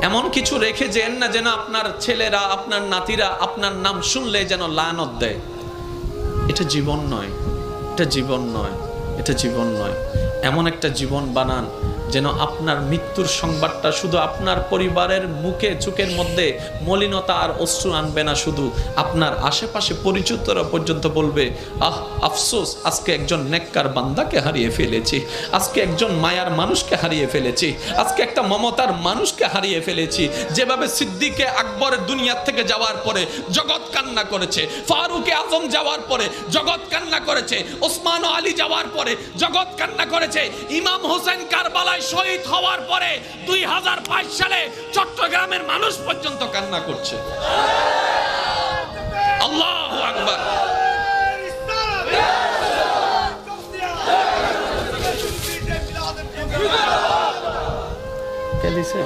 এমন কিছু রেখে যেন না যেন আপনার ছেলেরা, আপনার নাতিরা আপনার নাম শুনলে যেন লানত দেয়। এটা জীবন নয়, এটা জীবন নয়, এটা জীবন নয়। এমন একটা জীবন বানান যেন আপনার মৃত্যুর সংবাদটা শুধু আপনার পরিবারের মুখে চোখের মধ্যে মলিনতা আর অশ্রু আনবে না, শুধু আপনার আশেপাশে পরিচিতরা পর্যন্ত বলবে, আহ আফসোস, আজকে একজন নেককার বান্দাকে হারিয়ে ফেলেছি, আজকে একজন মায়ার মানুষকে হারিয়ে ফেলেছি, আজকে একটা মমতার মানুষকে হারিয়ে ফেলেছি। যেভাবে সিদ্দিকে আকবর দুনিয়ার থেকে যাওয়ার পরে জগৎ কান্না করেছে, ফারুকে আজম যাওয়ার পরে জগৎ কান্না করেছে, ওসমান ও আলী যাওয়ার পরে জগৎ কান্না করেছে, ইমাম হোসেন কারবালায় শহীদ হওয়ার পরে 2005 সালে চট্টগ্রামের মানুষ পর্যন্ত কান্না করছে। আল্লাহু আকবার। কে দিছে?